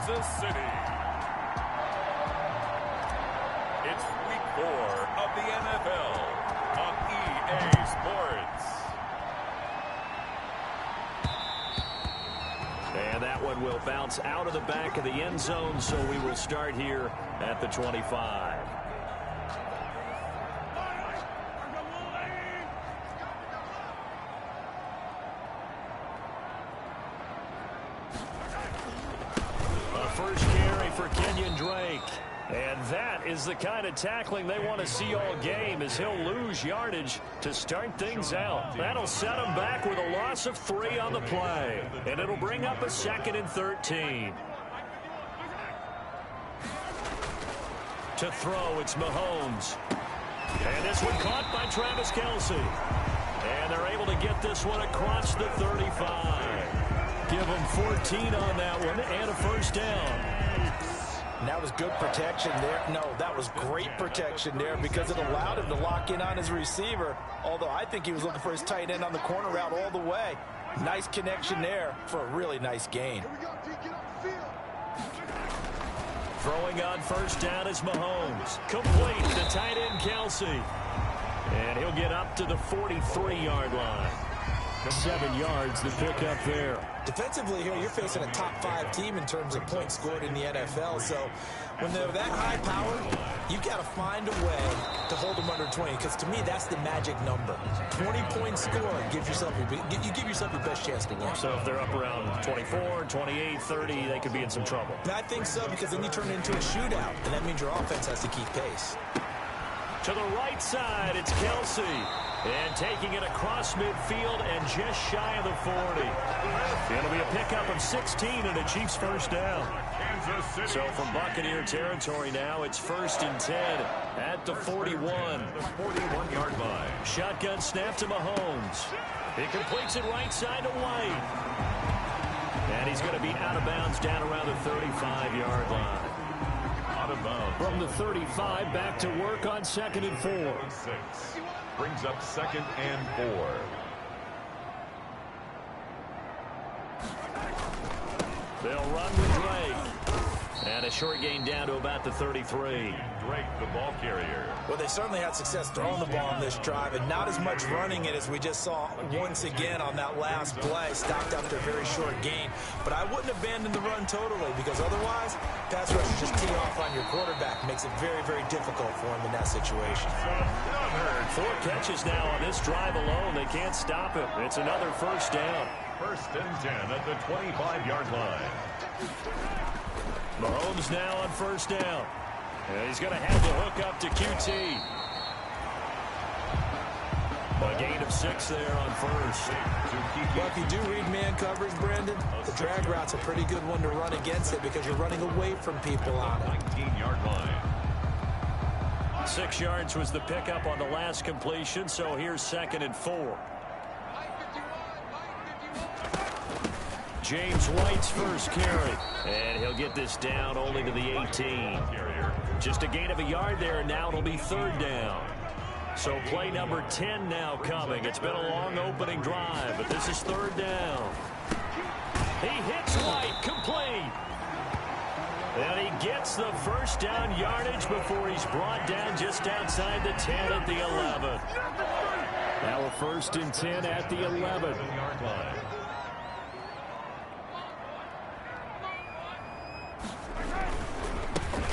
Kansas City. It's week 4 of the NFL on EA Sports. And that one will bounce out of the back of the end zone, so we will start here at the 25. First carry for Kenyon Drake. And that is the kind of tackling they want to see all game, as he'll lose yardage to start things out. That'll set him back with a loss of 3 on the play. And it'll bring up a 2nd and 13. To throw, it's Mahomes. And this one caught by Travis Kelce. And they're able to get this one across the 35. Give him 14 on that one and a first down. And that was good protection there. No, that was great protection there because it allowed him to lock in on his receiver. Although I think he was looking for his tight end on the corner route all the way. Nice connection there for a really nice gain. Throwing on first down is Mahomes. Complete to tight end Kelce. And he'll get up to the 43-yard line. 7 yards to pick up there. Defensively here, you're facing a top 5 team in terms of points scored in the NFL. So when they're that high powered, you've got to find a way to hold them under 20. Because to me, that's the magic number. 20-point score gives yourself you give yourself your best chance to win. So if they're up around 24, 28, 30, they could be in some trouble. I think so, because then you turn it into a shootout, and that means your offense has to keep pace. To the right side, it's Kelce. And taking it across midfield and just shy of the 40. It'll be a pickup of 16 and a Chiefs first down. So from Buccaneer territory now, it's 1st and 10 at the 41. The 41-yard line. Shotgun snap to Mahomes. He completes it right side to White. And he's going to be out of bounds down around the 35-yard line. Out of bounds. From the 35 back to work on 2nd and 4. 6. Brings up 2nd and 4. They'll run with Drake. And a short gain down to about the 33. Drake, the ball carrier. Well, they certainly had success throwing the ball on this drive, and not as much running it as we just saw once again on that last play. Stopped after a very short gain. But I wouldn't abandon the run totally, because otherwise, pass rush just tee off on your quarterback. Makes it very, very difficult for him in that situation. 4 catches now on this drive alone. They can't stop it. It's another first down. 1st and 10 at the 25-yard line. Mahomes now on first down. And he's going to have to hook up to QT. A gain of 6 there on first. Well, if you do read man coverage, Brandon, the drag route's a pretty good one to run against it because you're running away from people on it. 19-yard line. 6 yards was the pickup on the last completion, so here's 2nd and 4. James White's first carry. And he'll get this down only to the 18. Just a gain of a yard there, and now it'll be 3rd down. So play number 10 now coming. It's been a long opening drive, but this is 3rd down. He hits White, complete. And he gets the first down yardage before he's brought down just outside the 10 at the 11. Now a 1st and 10 at the 11-yard line.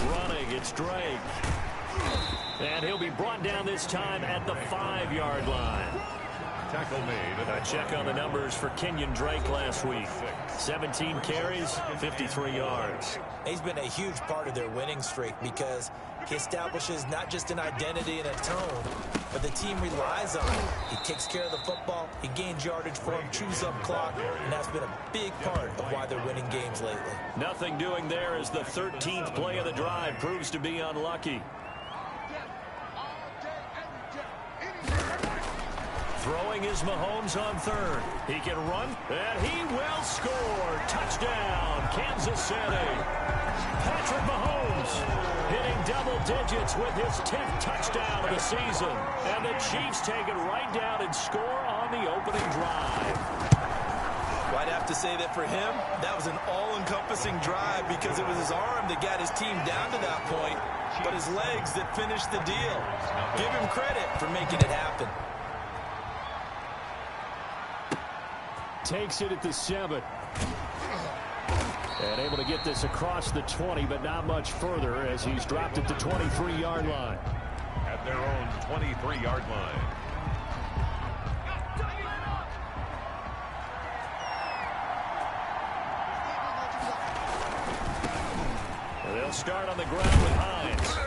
Running, it's Drake. And he'll be brought down this time at the 5-yard line. Tackle made. A check on the numbers for Kenyon Drake last week. 17 carries, 53 yards. He's been a huge part of their winning streak because he establishes not just an identity and a tone, but the team relies on him. He takes care of the football, he gains yardage for him, chews up clock, and that's been a big part of why they're winning games lately. Nothing doing there as the 13th play of the drive proves to be unlucky. Throwing is Mahomes on 3rd. He can run, and he will score. Touchdown, Kansas City. Patrick Mahomes hitting double digits with his 10th touchdown of the season. And the Chiefs take it right down and score on the opening drive. Well, I I'd have to say that for him, that was an all-encompassing drive because it was his arm that got his team down to that point, but his legs that finished the deal. Give him credit for making it happen. Takes it at the 7. And able to get this across the 20, but not much further as he's dropped at the 23-yard line. At their own 23-yard line. They'll start on the ground with Hines.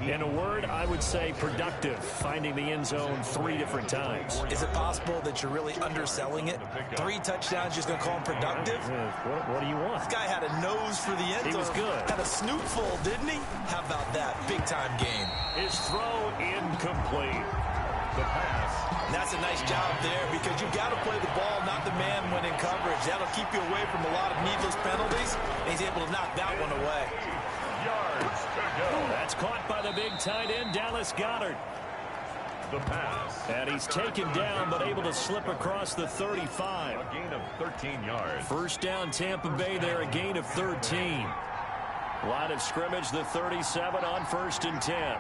In a word, I would say productive, finding the end zone 3 different times. Is it possible that you're really underselling it? 3 touchdowns, just going to call him productive? What do you want? This guy had a nose for the end zone. He was good. Had a snootful, didn't he? How about that? Big-time game. His throw incomplete. The pass. And that's a nice job there because you've got to play the ball, not the man when in coverage. That'll keep you away from a lot of needless penalties, and he's able to knock that one away. Yards to go. That's caught by the big tight end, Dallas Goedert. The pass. And he's taken down, but able to slip across the 35. A gain of 13 yards. First down, Tampa Bay there, a gain of 13. Line of scrimmage, the 37 on 1st and 10.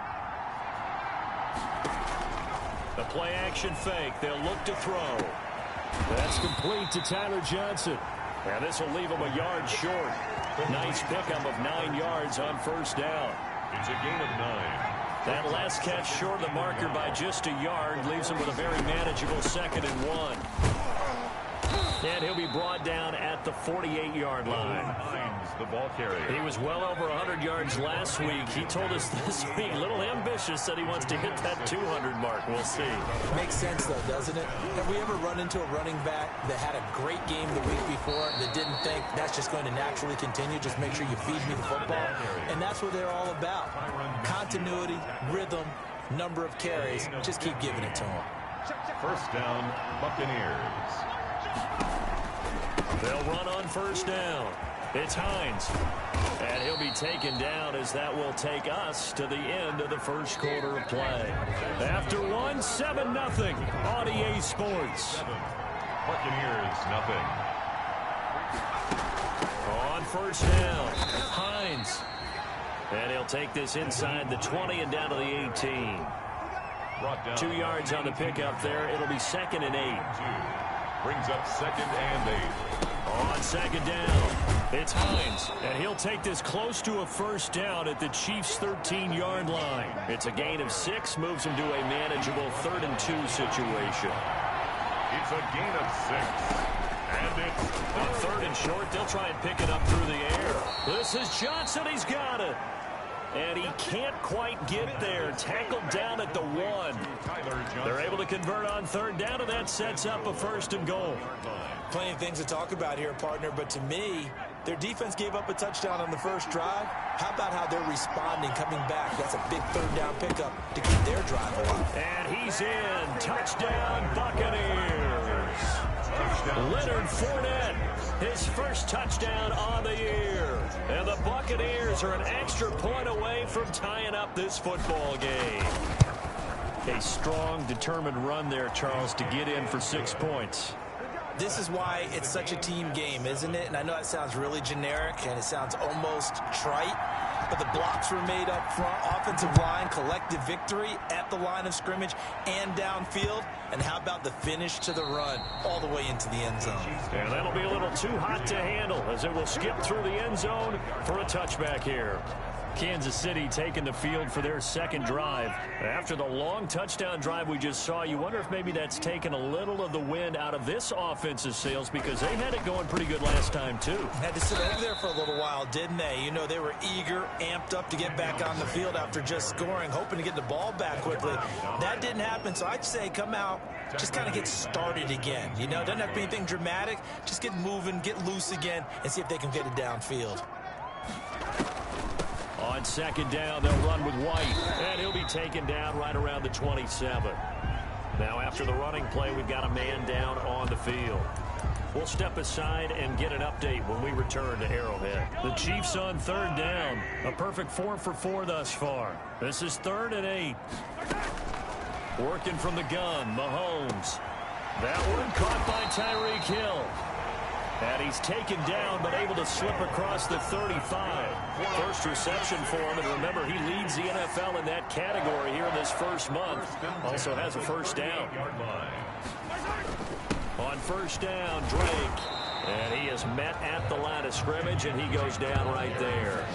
The play action fake. They'll look to throw. That's complete to Tyler Johnson. And this will leave him a yard short. Nice pickup of 9 yards on 1st down. It's a gain of 9. That last catch short of the marker by just a yard leaves him with a very manageable 2nd and 1. And he'll be brought down at the 48-yard line. Hines, the ball carrier. He was well over 100 yards last week. He told us this week, a little ambitious, said he wants to hit that 200 mark. We'll see. Makes sense, though, doesn't it? Have we ever run into a running back that had a great game the week before that didn't think that's just going to naturally continue? Just make sure you feed me the football. And that's what they're all about. Continuity, rhythm, number of carries. Just keep giving it to them. First down, Buccaneers. They'll run on 1st down. It's Hines. And he'll be taken down as that will take us to the end of the 1st quarter of play. After 1, 7-0 on EA Sports. Buccaneers, nothing. On 1st down, Hines. And he'll take this inside the 20 and down to the 18. 2 yards on the pickup there. It'll be 2nd and 8. Brings up 2nd and 8. On 2nd down, it's Hines, and he'll take this close to a 1st down at the Chiefs' 13-yard line. It's a gain of 6, moves him to a manageable 3rd and 2 situation. It's a gain of 6. And it's on 3rd and short. They'll try and pick it up through the air. This is Johnson. He's got it. And he can't quite get there. Tackled down at the 1. They're able to convert on 3rd down, and that sets up a 1st and goal. Plenty of things to talk about here, partner, but to me, their defense gave up a touchdown on the 1st drive. How about how they're responding, coming back? That's a big 3rd down pickup to keep their drive alive. And he's in. Touchdown, Buccaneers. Leonard Fournette, his 1st touchdown on the year. And the Buccaneers are an extra point away from tying up this football game. A strong, determined run there, Charles, to get in for 6 points. This is why it's such a team game, isn't it? And I know it sounds really generic and it sounds almost trite, but the blocks were made up front, offensive line, collective victory at the line of scrimmage and downfield. And how about the finish to the run all the way into the end zone? And that'll be a little too hot to handle as it will skip through the end zone for a touchback here. Kansas City taking the field for their second drive. After the long touchdown drive we just saw, you wonder if maybe that's taken a little of the wind out of this offense's sails, because they had it going pretty good last time too. Had to sit over there for a little while, didn't they? You know, they were eager, amped up to get back on the field after just scoring, hoping to get the ball back quickly. That didn't happen, so I'd say come out, just kind of get started again. You know, doesn't have to be anything dramatic. Just get moving, get loose again, and see if they can get it downfield. On second down, they'll run with White, and he'll be taken down right around the 27. Now, after the running play, we've got a man down on the field. We'll step aside and get an update when we return to Arrowhead. The Chiefs on third down. A perfect 4 for 4 thus far. This is 3rd and 8. Working from the gun, Mahomes. That one caught by Tyreek Hill. And he's taken down, but able to slip across the 35. First reception for him, and remember, he leads the NFL in that category here in this first month. Also has a first down. On first down, Drake. And he is met at the line of scrimmage, and he goes down right there.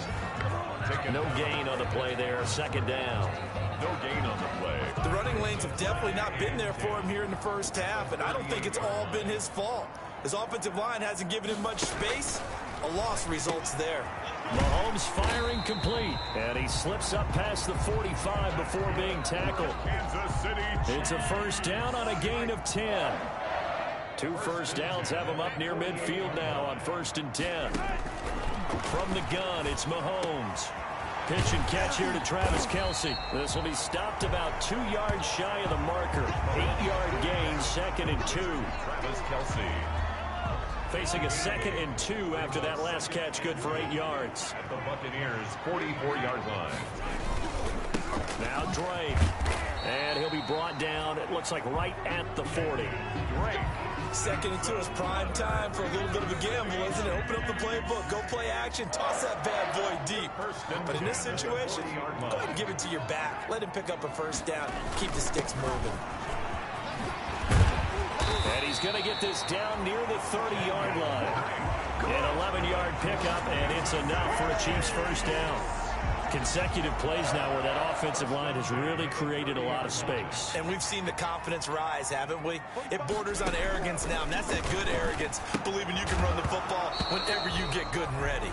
No gain on the play there, second down. No gain on the play. The running lanes have definitely not been there for him here in the first half, and I don't think it's all been his fault. His offensive line hasn't given him much space. A loss results there. Mahomes firing complete, and he slips up past the 45 before being tackled. Kansas City. It's a first down on a gain of 10. 2 first downs have him up near midfield now on 1st and 10. From the gun, it's Mahomes. Pitch and catch here to Travis Kelce. This will be stopped about 2 yards shy of the marker. 8-yard gain, 2nd and 2. Travis Kelce. Facing a 2nd and 2 after that last catch, good for 8 yards. At the Buccaneers' 44-yard line. Now Drake. And he'll be brought down, it looks like right at the 40. Drake. 2nd and 2 is prime time for a little bit of a gamble, isn't it? Open up the playbook, go play action, toss that bad boy deep. But in this situation, go ahead and give it to your back. Let him pick up a first down, keep the sticks moving. And he's going to get this down near the 30-yard line. An 11-yard pickup, and it's enough for a Chiefs first down. Consecutive plays now where that offensive line has really created a lot of space. And we've seen the confidence rise, haven't we? It borders on arrogance now, and that's that good arrogance, believing you can run the football whenever you get good and ready.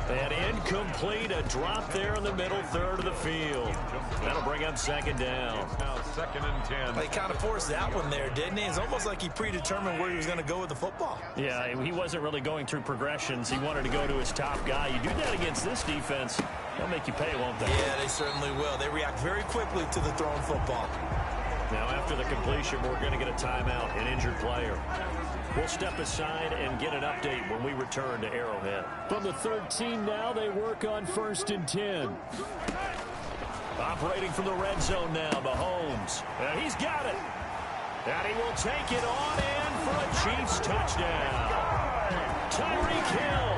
And incomplete, a drop there in the middle third of the field. That'll bring up second down. Now 2nd and 10. Well, he kind of forced that one there, didn't he? It's almost like he predetermined where he was going to go with the football. Yeah, he wasn't really going through progressions. He wanted to go to his top guy. You do that against this defense, they'll make you pay, won't they? Yeah, they certainly will. They react very quickly to the thrown football. Now, after the completion, we're going to get a timeout, an injured player. We'll step aside and get an update when we return to Arrowhead. From the 13 now, they work on 1st and 10. Operating from the red zone now, Mahomes. And he's got it. And he will take it on in for a Chiefs touchdown. Tyreek Hill,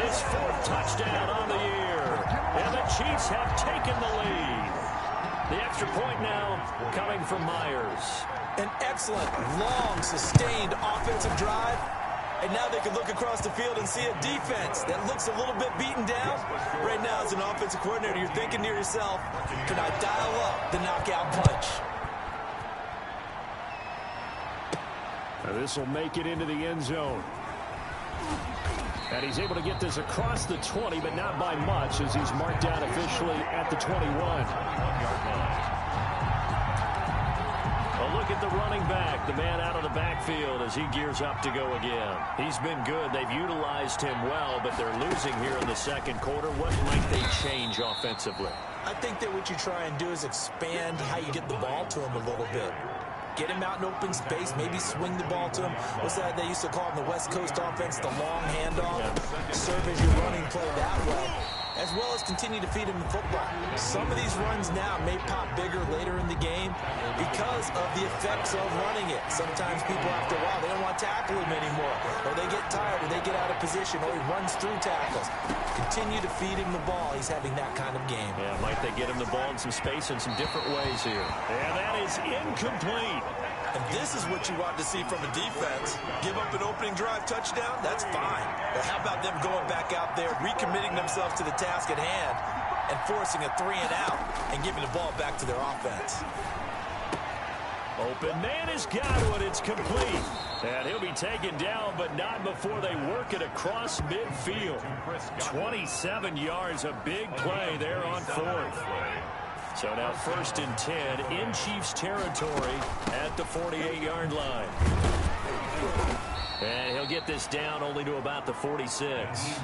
his 4th touchdown on the year. And the Chiefs have taken the lead. The extra point now coming from Myers. An excellent, long, sustained offensive drive. And now they can look across the field and see a defense that looks a little bit beaten down. Right now, as an offensive coordinator, you're thinking to yourself, can I dial up the knockout punch? This will make it into the end zone. And he's able to get this across the 20, but not by much, as he's marked down officially at the 21. A look at the running back, the man out of the backfield as he gears up to go again. He's been good. They've utilized him well, but they're losing here in the second quarter. What might they change offensively? I think that what you try and do is expand how you get the ball to him a little bit. Get him out in open space, maybe swing the ball to him. What's that they used to call in the West Coast offense, the long handoff? Serve as your running play that way, as well as continue to feed him the football. Some of these runs now may pop bigger later in the game because of the effects of running it. Sometimes people, after a while, they don't want to tackle him anymore, or they get tired, or they get out of position, or he runs through tackles. Continue to feed him the ball. He's having that kind of game. Yeah, might they get him the ball in some space in some different ways here. And that is incomplete. And this is what you want to see from a defense. Give up an opening drive touchdown, that's fine. But how about them going back out there, recommitting themselves to the task at hand, and forcing a 3-and-out and giving the ball back to their offense. Open man is Godwin. It's complete. And he'll be taken down, but not before they work it across midfield. 27 yards, a big play there on 4th. So now 1st and 10 in Chiefs territory at the 48-yard line. And he'll get this down only to about the 46.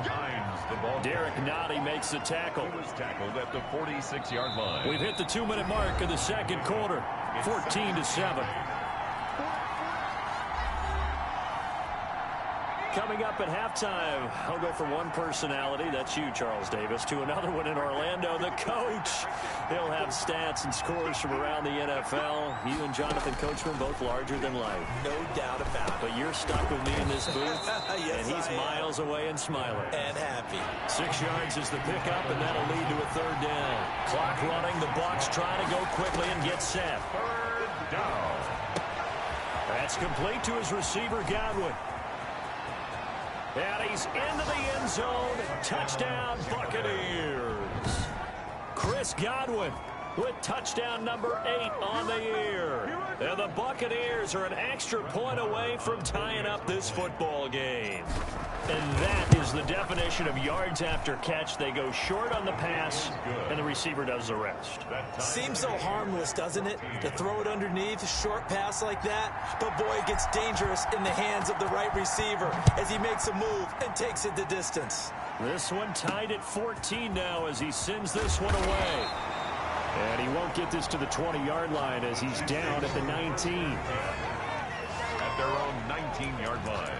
Derek Nottie makes the tackle. He was tackled at the 46-yard line. We've hit the 2-minute mark of the second quarter. 14-7. Coming up at halftime, I'll go from one personality, that's you, Charles Davis, to another one in Orlando, the coach. He'll have stats and scores from around the NFL. You and Jonathan Coachman both larger than life. No doubt about it. But you're stuck with me in this booth, yes, and he's miles away and smiling. And happy. 6 yards is the pickup, and that'll lead to a 3rd down. Clock running, the Bucs trying to go quickly and get set. 3rd down. That's complete to his receiver, Godwin. And he's into the end zone. Touchdown, Buccaneers. Chris Godwin with touchdown number 8 on the year. And the Buccaneers are an extra point away from tying up this football game. And that is the definition of yards after catch. They go short on the pass, and the receiver does the rest. Seems so harmless, doesn't it? To throw it underneath, a short pass like that. But, boy, it gets dangerous in the hands of the right receiver as he makes a move and takes it the distance. This one tied at 14 now as he sends this one away. And he won't get this to the 20-yard line as he's down at the 19. At their own 19-yard line.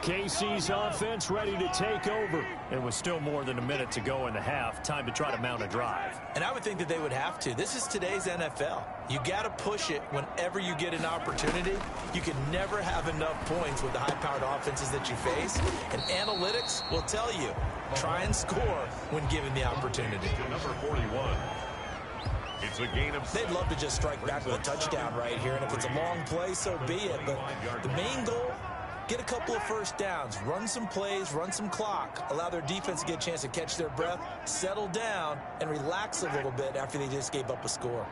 KC's offense ready to take over. And with still more than a minute to go in the half, time to try to mount a drive. And I would think that they would have to. This is today's NFL. You got to push it whenever you get an opportunity. You can never have enough points with the high-powered offenses that you face. And analytics will tell you, try and score when given the opportunity. Number 41. It's a gain of... They'd love to just strike back with a touchdown right here. And if it's a long play, so be it. But the main goal, get a couple of first downs, run some plays, run some clock, allow their defense to get a chance to catch their breath, settle down, and relax a little bit after they just gave up a score.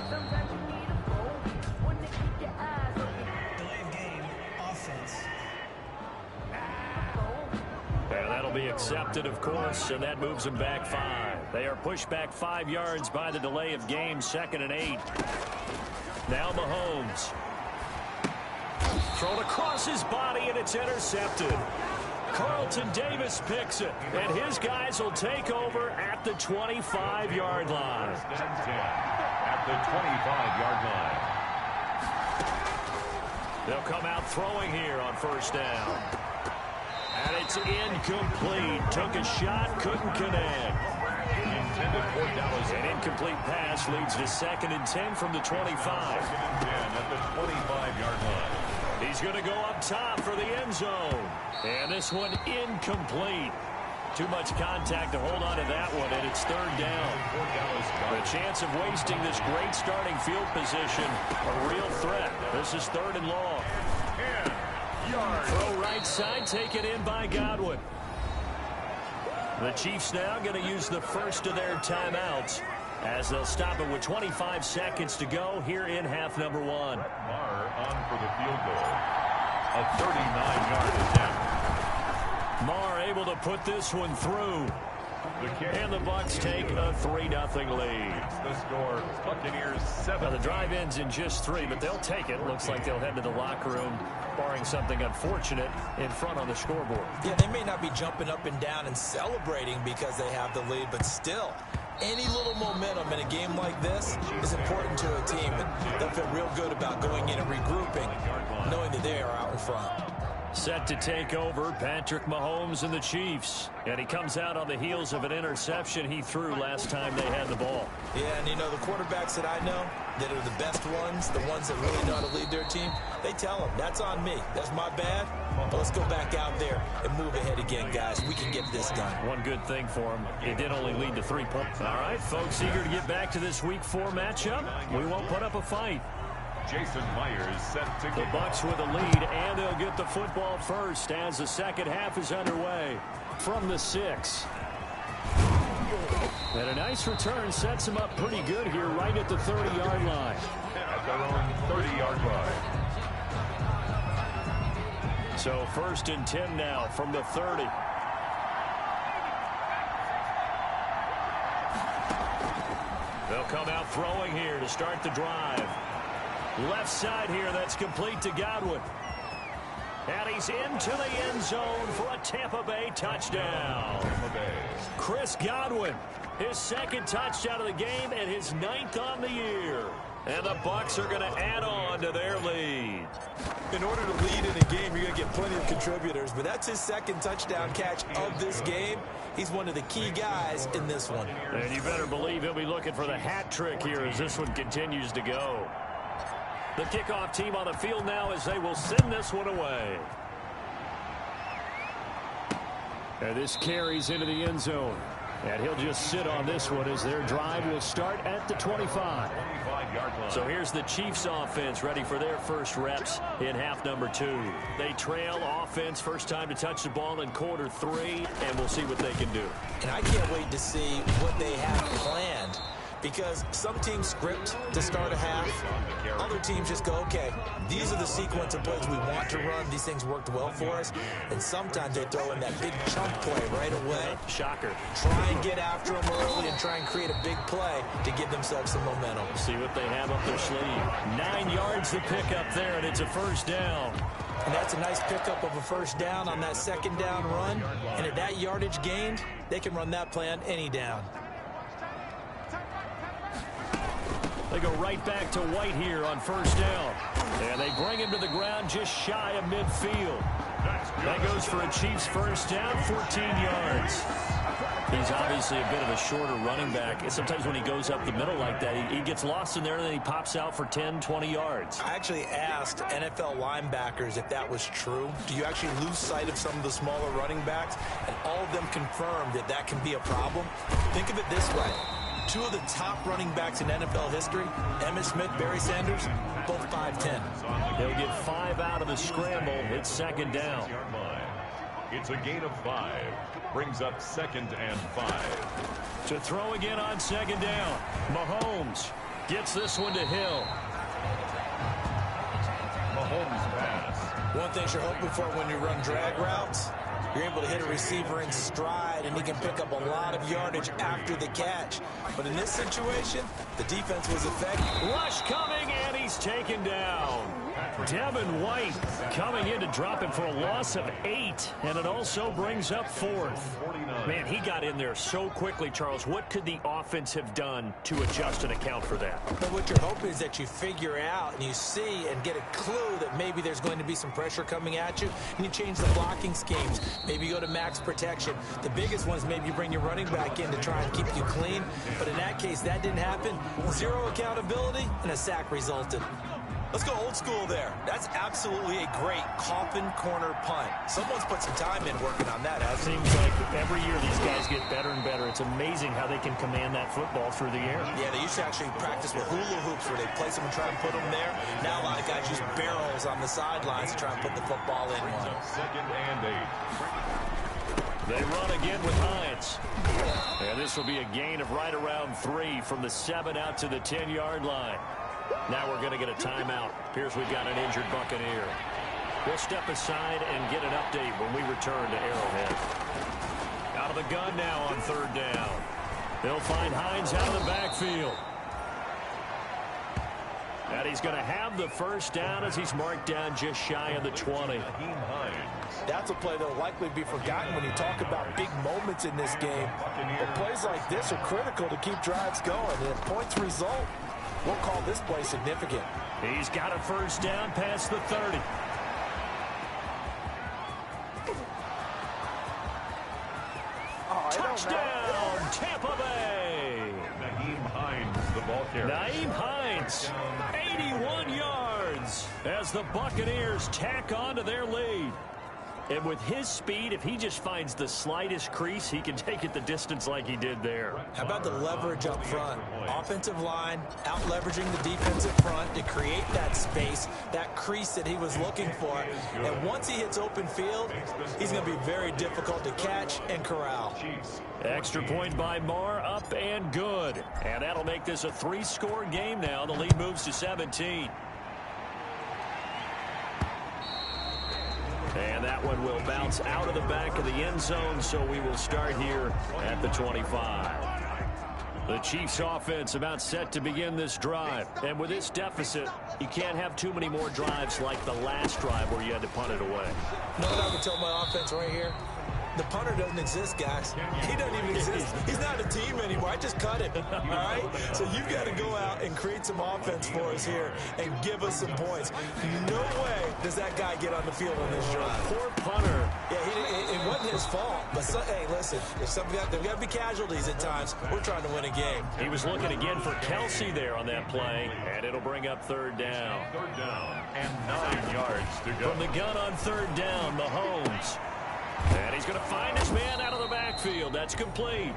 Sometimes you need a goal, one to keep your eyes open. Delay of game, offense. And that'll be accepted, of course, and that moves them back 5. They are pushed back 5 yards by the delay of game, 2nd and 8. Now Mahomes. Thrown across his body, and it's intercepted. Carlton Davis picks it, and his guys will take over at the 25-yard line. At the 25-yard line. They'll come out throwing here on 1st down. And it's incomplete. Took a shot, couldn't connect. An incomplete pass leads to 2nd and 10 from the 25. 2nd and 10 at the 25-yard line. He's going to go up top for the end zone. And this one incomplete. Too much contact to hold on to that one, and it's 3rd down. The chance of wasting this great starting field position, a real threat. This is 3rd and long. 10 yards. Throw right side, taken in by Godwin. The Chiefs now going to use the first of their timeouts as they'll stop it with 25 seconds to go here in half number 1. Marr on for the field goal. A 39-yard attempt. Marr able to put this one through. And the Bucs take a 3-0 lead. The score, Buccaneers 7. Now the drive ends in just 3, but they'll take it. Looks like they'll head to the locker room, barring something unfortunate, in front on the scoreboard. Yeah, they may not be jumping up and down and celebrating because they have the lead, but still, any little momentum in a game like this is important to a team, and they'll feel real good about going in and regrouping, knowing that they are out in front. Set to take over, Patrick Mahomes and the Chiefs. And he comes out on the heels of an interception he threw last time they had the ball. Yeah, and you know, the quarterbacks that I know that are the best ones, the ones that really know how to lead their team, they tell them, that's on me. That's my bad. But let's go back out there and move ahead again, guys. We can get this done. One good thing for him, it did only lead to 3 points. All right, folks, eager to get back to this Week 4 matchup. We won't put up a fight. Jason Myers set to The kick Bucs off. with a lead, and they'll get the football first as the second half is underway from the 6. And a nice return sets them up pretty good here right at the 30-yard line. At their own 30-yard line. So 1st and 10 now from the 30. They'll come out throwing here to start the drive. Left side here, that's complete to Godwin. And he's into the end zone for a Tampa Bay touchdown. Tampa Bay. Chris Godwin, his 2nd touchdown of the game and his 9th on the year. And the Bucs are going to add on to their lead. In order to lead in a game, you're going to get plenty of contributors, but that's his 2nd touchdown catch of this game. He's one of the key guys in this one. And you better believe he'll be looking for the hat trick here as this one continues to go. The kickoff team on the field now as they will send this one away. And this carries into the end zone. And he'll just sit on this one as their drive will start at the 25. 25-yard line. So here's the Chiefs offense ready for their first reps in half number 2. They trail offense, first time to touch the ball in quarter 3, and we'll see what they can do. And I can't wait to see what they have planned, because some teams script to start a half. Other teams just go, okay, these are the sequence of plays we want to run. These things worked well for us. And sometimes they throw in that big chunk play right away. Shocker. Try and get after them early and try and create a big play to give themselves some momentum. See what they have up their sleeve. 9 yards to pick up there, and it's a first down. And that's a nice pickup of a first down on that 2nd down run. And at that yardage gained, they can run that play on any down. They go right back to White here on first down. And they bring him to the ground just shy of midfield. That goes for a Chiefs first down, 14 yards. He's obviously a bit of a shorter running back. Sometimes when he goes up the middle like that, he gets lost in there and then he pops out for 10, 20 yards. I actually asked NFL linebackers if that was true. Do you actually lose sight of some of the smaller running backs? And all of them confirmed that that can be a problem. Think of it this way. 2 of the top running backs in NFL history, Emmitt Smith, Barry Sanders, both 5'10". He'll get 5 out of the scramble. It's 2nd down. It's a gain of 5. Brings up 2nd and 5. To throw again on 2nd down. Mahomes gets this one to Hill. Mahomes pass. One thing you're hoping for when you run drag routes, you're able to hit a receiver in stride, and he can pick up a lot of yardage after the catch. But in this situation, the defense was effective. Rush coming, and he's taken down. Devin White coming in to drop him for a loss of 8, and it also brings up 4th. Man, he got in there so quickly, Charles. What could the offense have done to adjust and account for that? But what you're hoping is that you figure out and you see and get a clue that maybe there's going to be some pressure coming at you, and you change the blocking schemes. Maybe you go to max protection. The biggest one is maybe you bring your running back in to try and keep you clean. But in that case, that didn't happen. 0 accountability, and a sack resulted. Let's go old school there. That's absolutely a great coffin corner punt. Someone's put some time in working on that. It seems like every year these guys get better and better. It's amazing how they can command that football through the air. Yeah, they used to actually practice with hula hoops where they place them and try and put them there. Now a lot of guys use barrels on the sidelines to try and put the football in. Brings up 2nd and 8. They run again with Hines. And this will be a gain of right around 3 from the 7 out to the 10-yard line. Now we're going to get a timeout. Appears we've got an injured Buccaneer. We'll step aside and get an update when we return to Arrowhead. Out of the gun now on 3rd down. They'll find Hines out of the backfield. And he's going to have the first down as he's marked down just shy of the 20. That's a play that will likely be forgotten when you talk about big moments in this game. But plays like this are critical to keep drives going. And if points result, we'll call this play significant. He's got a first down past the 30. Touchdown, Tampa Bay. Nyheim Hines, the ball carrier. Nyheim Hines, 81 yards as the Buccaneers tack on to their lead. And with his speed, if he just finds the slightest crease, he can take it the distance like he did there. How about the leverage up front? Offensive line out leveraging the defensive front to create that space, that crease that he was looking for. And once he hits open field, he's going to be very difficult to catch and corral. Extra point by Marr, up and good. And that'll make this a 3-score game now. The lead moves to 17. And that one will bounce out of the back of the end zone, so we will start here at the 25. The Chiefs offense about set to begin this drive. And with this deficit, you can't have too many more drives like the last drive where you had to punt it away. You know what I would tell my offense right here? The punter doesn't exist, guys. He doesn't even exist. He's not a team anymore. I just cut him, all right? So you've got to go out and create some offense for us here and give us some points. No way does that guy get on the field on this drive. Poor punter. Yeah, it wasn't his fault. But, hey, listen, if there's got to be casualties at times. We're trying to win a game. He was looking again for Kelsey there on that play, and it'll bring up third down. Third down and 9 yards to go. From the gun on third down, Mahomes. And he's going to find his man out of the backfield. That's complete.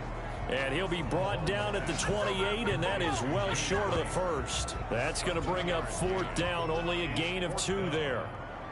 And he'll be brought down at the 28, and that is well short of the first. That's going to bring up fourth down, only a gain of 2 there.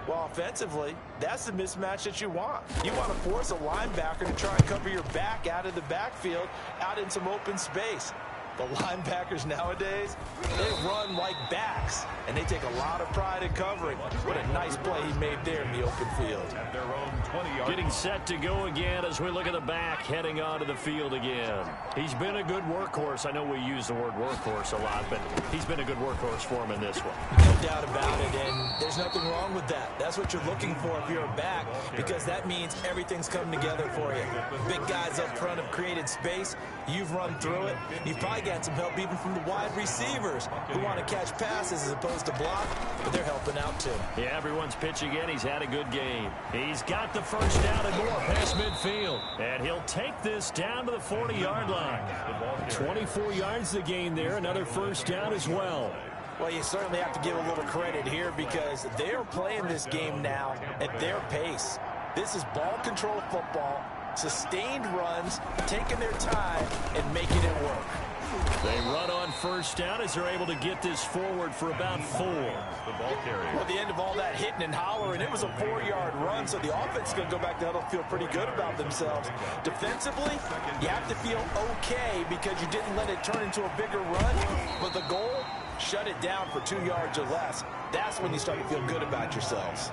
Well, offensively, that's the mismatch that you want. You want to force a linebacker to try and cover your back out of the backfield, out in some open space. The linebackers nowadays, they run like backs, and they take a lot of pride in covering. What a nice play he made there in the open field. At their own 20-yard. Getting set to go again as we look at the back, heading onto the field again. He's been a good workhorse. I know we use the word workhorse a lot, but he's been a good workhorse for him in this one. No doubt about it, and there's nothing wrong with that. That's what you're looking for if you're a back, because that means everything's coming together for you. Big guys up front have created space. You've run through it. You've probably got some help even from the wide receivers who want to catch passes as opposed to block, but they're helping out too. Yeah, everyone's pitching in. He's had a good game. He's got the first down and more past midfield. And he'll take this down to the 40-yard line. 24 yards the gain there. Another first down as well. Well, you certainly have to give a little credit here because they're playing this game now at their pace. This is ball control football, sustained runs, taking their time and making it work. They run on first down as they're able to get this forward for about 4. The ball carrier. Well, at the end of all that hitting and hollering, it was a 4-yard run, so the offense is going to go back to huddle, feel pretty good about themselves. Defensively, you have to feel okay because you didn't let it turn into a bigger run, but the goal, shut it down for 2 yards or less. That's when you start to feel good about yourselves.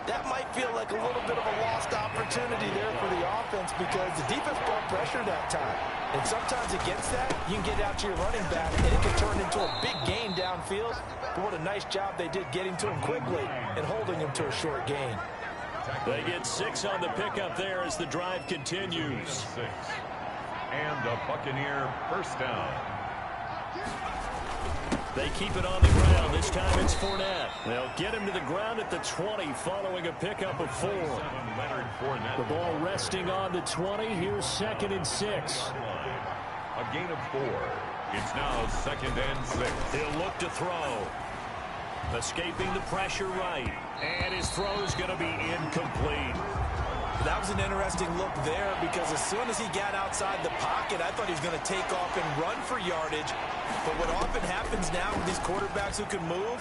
That might feel like a little bit of a lost opportunity there for the offense because the defense brought pressure that time. And sometimes against that, you can get out to your running back, and it can turn into a big gain downfield. But what a nice job they did getting to him quickly and holding him to a short gain. They get 6 on the pickup there as the drive continues. 6. And a Buccaneer first down. They keep it on the ground. This time it's Fournette. They'll get him to the ground at the 20 following a pickup of 4. Leonard Fournette. The ball resting on the 20. Here's 2nd and 6. A gain of 4. It's now 2nd and 6. He'll look to throw. Escaping the pressure right. And his throw's going to be incomplete. That was an interesting look there because as soon as he got outside the pocket, I thought he was going to take off and run for yardage. But what often happens now with these quarterbacks who can move,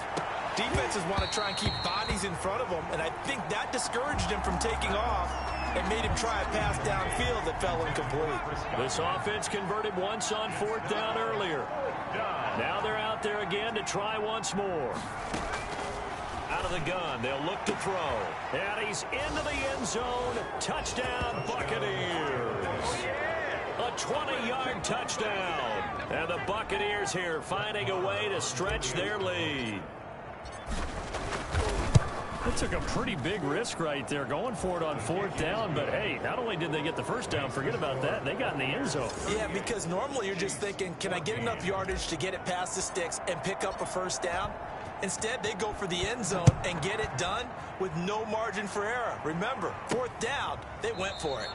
defenses want to try and keep bodies in front of them, and I think that discouraged him from taking off and made him try a pass downfield that fell incomplete. This offense converted once on 4th down earlier. Now they're out there again to try once more. Out of the gun, they'll look to throw. And he's into the end zone. Touchdown, Buccaneers. A 20-yard touchdown. And the Buccaneers here finding a way to stretch their lead. They took a pretty big risk right there going for it on 4th down. But, hey, not only did they get the first down, forget about that, they got in the end zone. Yeah, because normally you're just thinking, can I get enough yardage to get it past the sticks and pick up a first down? Instead, they go for the end zone and get it done with no margin for error. Remember, 4th down, they went for it.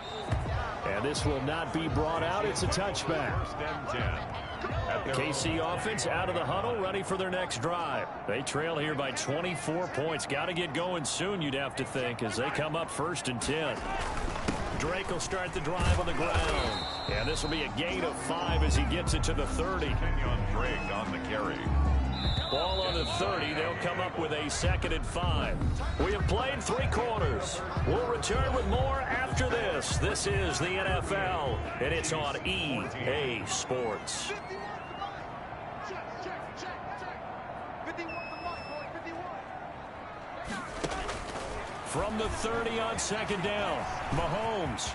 And this will not be brought out. It's a touchback. 1st and 10. The KC offense out of the huddle, ready for their next drive. They trail here by 24 points. Got to get going soon, you'd have to think, as they come up 1st and 10. Drake will start the drive on the ground. And this will be a gain of 5 as he gets it to the 30. Drake on the carry. Ball on the 30. They'll come up with a 2nd and 5. We have played 3 quarters. We'll return with more after this. This is the NFL, and it's on EA Sports. From the 30 on 2nd down, Mahomes.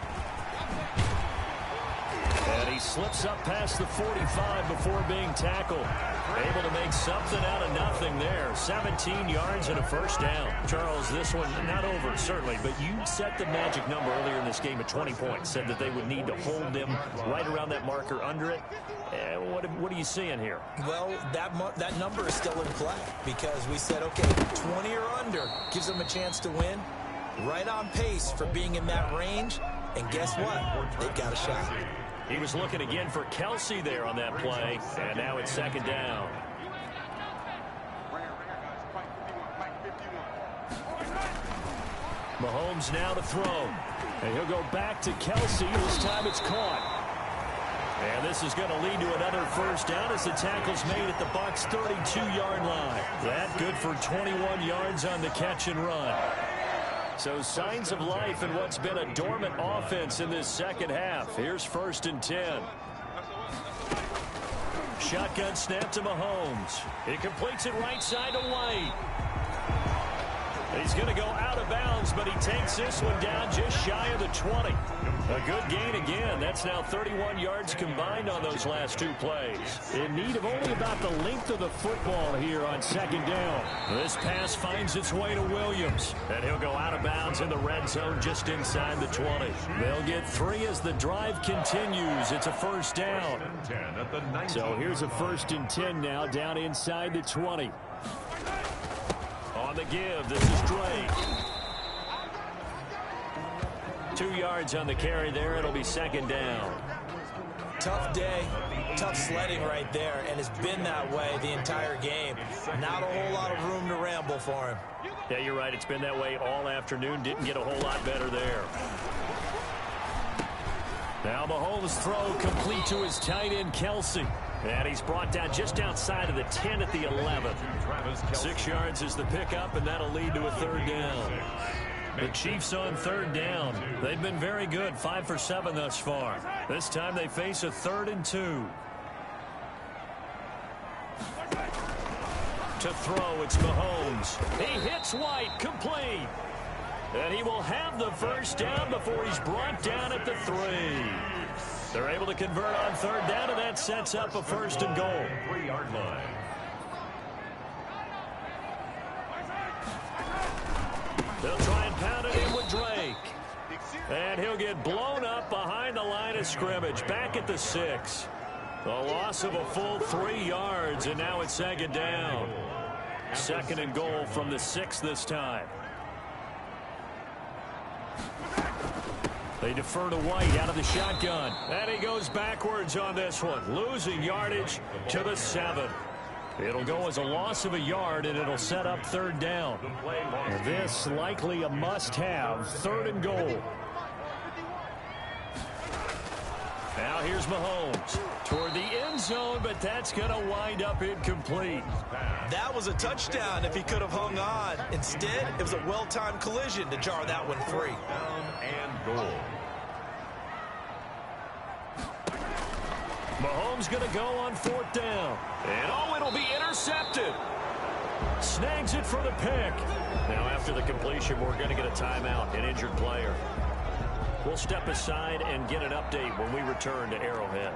And he slips up past the 45 before being tackled. Able to make something out of nothing there. 17 yards and a 1st down. Charles, this one not over, certainly, but you set the magic number earlier in this game at 20 points. Said that they would need to hold them right around that marker under it. What are you seeing here? Well, that number is still in play because we said, okay, 20 or under gives them a chance to win. Right on pace for being in that range. And guess what? They've got a shot. He was looking again for Kelsey there on that play, and now it's 2nd down. Mahomes now to throw. And he'll go back to Kelsey. This time it's caught. And this is going to lead to another 1st down as the tackle's made at the Bucs' 32-yard line. That good for 21 yards on the catch and run. So signs of life in what's been a dormant offense in this 2nd half. Here's 1st and 10. Shotgun snap to Mahomes. He completes it right side to White. He's going to go out of bounds, but he takes this one down just shy of the 20. A good gain again. That's now 31 yards combined on those last 2 plays. In need of only about the length of the football here on 2nd down. This pass finds its way to Williams, and he'll go out of bounds in the red zone just inside the 20. They'll get 3 as the drive continues. It's a 1st down. So here's a 1st and 10 now down inside the 20. On the give, this is Drake. 2 yards on the carry there. It'll be 2nd down. Tough day, tough sledding right there, and it's been that way the entire game. Not a whole lot of room to ramble for him. Yeah, you're right. It's been that way all afternoon. Didn't get a whole lot better there. Now Mahomes' throw complete to his tight end, Kelsey. And he's brought down just outside of the 10 at the 11. 6 yards is the pickup, and that'll lead to a 3rd down. The Chiefs on 3rd down. They've been very good, 5 for 7 thus far. This time they face a 3rd and 2. To throw, it's Mahomes. He hits White, complete. And he will have the 1st down before he's brought down at the 3. They're able to convert on 3rd down, and that sets up a 1st and goal. 3-yard line. They'll try and pound it in with Drake. And he'll get blown up behind the line of scrimmage, back at the 6. The loss of a full 3 yards, and now it's 2nd down. 2nd and goal from the 6 this time. They defer to White out of the shotgun. And he goes backwards on this one, losing yardage to the 7. It'll go as a loss of a yard, and it'll set up 3rd down. This likely a must-have, 3rd and goal. Now here's Mahomes toward the end zone, but that's going to wind up incomplete. That was a touchdown if he could have hung on. Instead, it was a well-timed collision to jar that one free. Down and goal. Mahomes going to go on 4th down. And it'll be intercepted. Snags it for the pick. Now after the completion, we're going to get a timeout, an injured player. We'll step aside and get an update when we return to Arrowhead.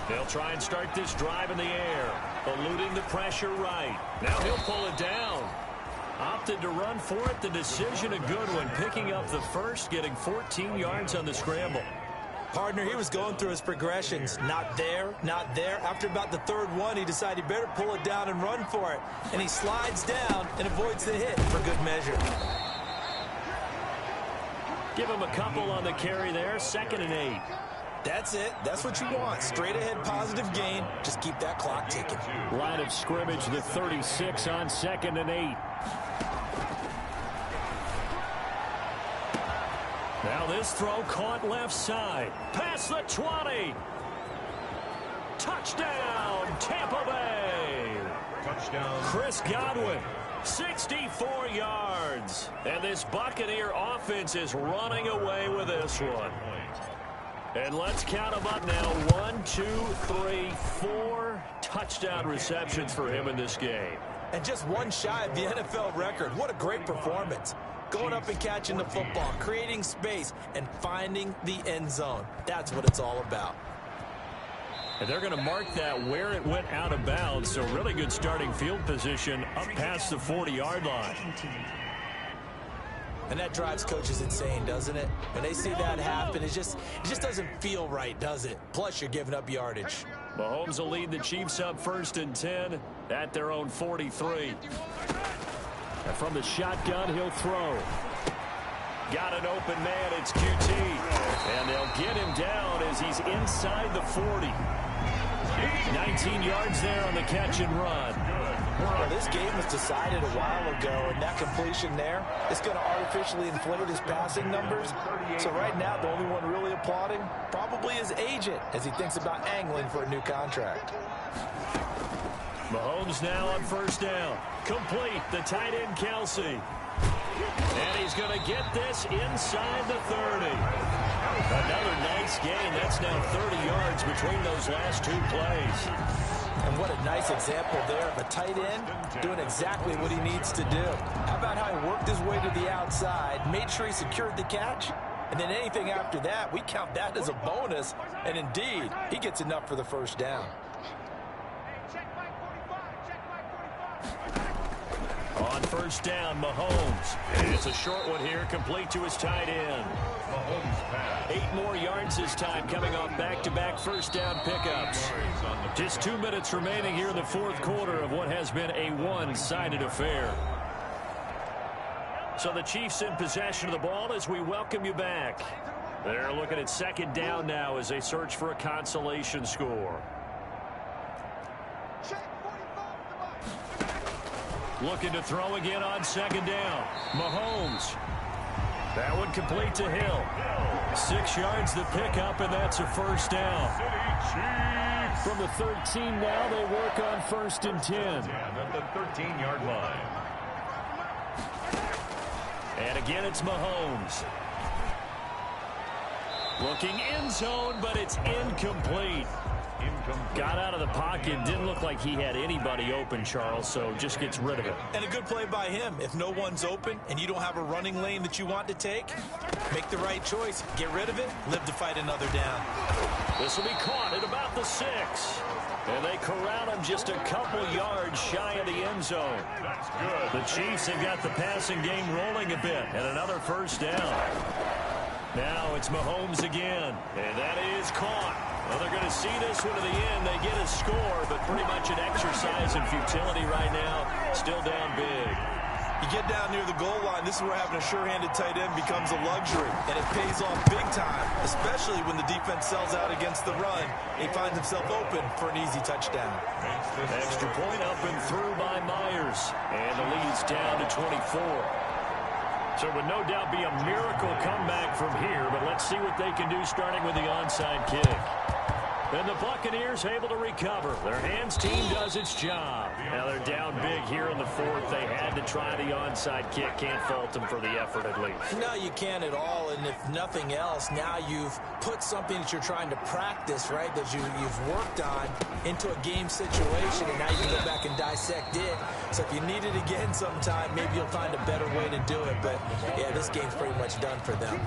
They'll try and start this drive in the air, eluding the pressure right. Now he'll pull it down. Opted to run for it. The decision a good one, picking up the 1st, getting 14 yards on the scramble. Partner, he was going through his progressions. Not there, not there. After about the 3rd one, he decided he better pull it down and run for it. And he slides down and avoids the hit for good measure. Give him a couple on the carry there. 2nd and 8. That's it. That's what you want. Straight ahead positive gain. Just keep that clock ticking. Line of scrimmage, the 36 on 2nd and 8. Now this throw caught left side. Past the 20. Touchdown, Tampa Bay. Touchdown. Chris Godwin, 64 yards. And this Buccaneer offense is running away with this one. And let's count them up now. 1, 2, 3, 4 touchdown receptions for him in this game. And just one shy of the NFL record. What a great performance. Going up and catching the football, creating space, and finding the end zone. That's what it's all about. And they're going to mark that where it went out of bounds. So really good starting field position up past the 40-yard line. And that drives coaches insane, doesn't it? When they see that happen, it just doesn't feel right, does it? Plus, you're giving up yardage. Mahomes will lead the Chiefs up 1st and 10 at their own 43. And from the shotgun, he'll throw. Got an open man, it's QT. And they'll get him down as he's inside the 40. 19 yards there on the catch and run. Well, this game was decided a while ago, and that completion there is going to artificially inflate his passing numbers. So right now, the only one really applauding probably his agent as he thinks about angling for a new contract. Mahomes now on 1st down. Complete, the tight end Kelsey. And he's going to get this inside the 30. Another nice gain. That's now 30 yards between those last 2 plays. And what a nice example there of a tight end doing exactly what he needs to do. How about how he worked his way to the outside, made sure he secured the catch, and then anything after that, we count that as a bonus. And indeed, he gets enough for the 1st down. On 1st down, Mahomes. And it's a short one here, complete to his tight end. Mahomes pass. 8 more yards this time, coming off back-to-back 1st down pickups. Just 2 minutes remaining here in the 4th quarter of what has been a one-sided affair. So the Chiefs in possession of the ball as we welcome you back. They're looking at 2nd down now as they search for a consolation score. Looking to throw again on 2nd down. Mahomes. That one complete to Hill. 6 yards the pickup, and that's a 1st down. From the 13 now, they work on 1st and 10. At the 13-yard line. And again, it's Mahomes. Looking end zone, but it's incomplete. Got out of the pocket. Didn't look like he had anybody open, Charles, so just gets rid of it. And a good play by him. If no one's open and you don't have a running lane that you want to take, make the right choice. Get rid of it. Live to fight another down. This will be caught at about the 6. And they corral him just a couple yards shy of the end zone. That's good. The Chiefs have got the passing game rolling a bit, and another 1st down. Now it's Mahomes again, and that is caught. Well, they're going to see this one to the end. They get a score, but pretty much an exercise in futility right now. Still down big. You get down near the goal line, this is where having a sure-handed tight end becomes a luxury, and it pays off big time, especially when the defense sells out against the run. He finds himself open for an easy touchdown. Extra point up and through by Myers, and the lead's down to 24. So it would no doubt be a miracle comeback from here, but let's see what they can do starting with the onside kick. And the Buccaneers able to recover. Their hands team does its job. Now they're down big here in the 4th. They had to try the onside kick. Can't fault them for the effort at least. No, you can't at all. And if nothing else, now you've put something that you're trying to practice, right, that you've worked on into a game situation, and now you can go back and dissect it. So if you need it again sometime, maybe you'll find a better way to do it. But, yeah, this game's pretty much done for them.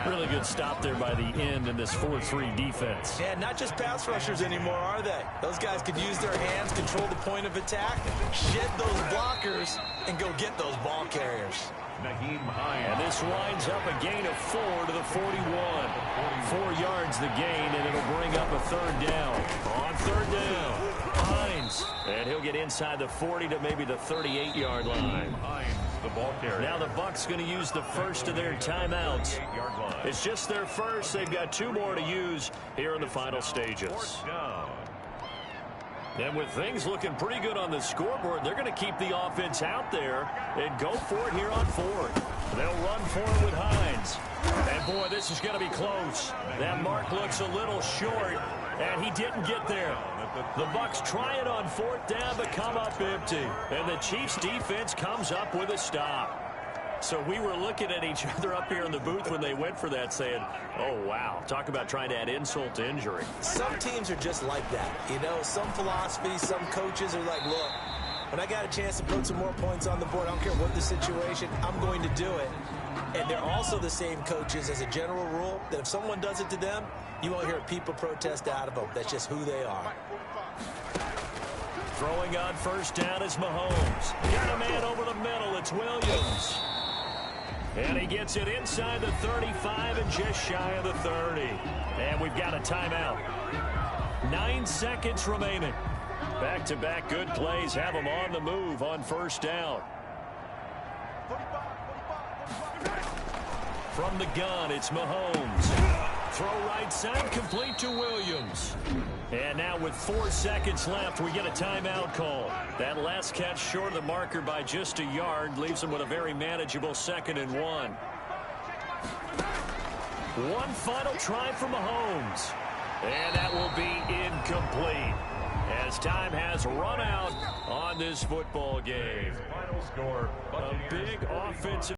Really good stop there by the end in this 4-3 defense. Yeah, not just pass rushers anymore, are they? Those guys could use their hands, control the point of attack, shed those blockers, and go get those ball carriers. And this winds up a gain of 4 to the 41. 4 yards the gain, and it'll bring up a 3rd down. On 3rd down, Hines Mahomes. And he'll get inside the 40 to maybe the 38-yard line. The ball carrier. Now the Bucs going to use the first of their timeouts. It's just their first. They've got 2 more to use here in the final stages. Fourth down. And with things looking pretty good on the scoreboard, they're going to keep the offense out there and go for it here on 4th. They'll run for it with Hines. And, boy, this is going to be close. That mark looks a little short, and he didn't get there. The Bucs try it on 4th down but come up empty. And the Chiefs' defense comes up with a stop. So we were looking at each other up here in the booth when they went for that saying, oh, wow, talk about trying to add insult to injury. Some teams are just like that. You know, some philosophies, some coaches are like, look, when I got a chance to put some more points on the board, I don't care what the situation, I'm going to do it. And they're also the same coaches as a general rule that if someone does it to them, you won't hear people protest out of them. That's just who they are. Throwing on first down is Mahomes. Got a man over the middle. It's Williams. And he gets it inside the 35 and just shy of the 30. And we've got a timeout. 9 seconds remaining. Back-to-back good plays have them on the move on first down. From the gun, it's Mahomes. Throw right side, complete to Williams. And now with 4 seconds left, we get a timeout call. That last catch short of the marker by just a yard leaves them with a very manageable 2nd and 1. One final try for Mahomes. And that will be incomplete as time has run out on this football game. Final score, A big offensive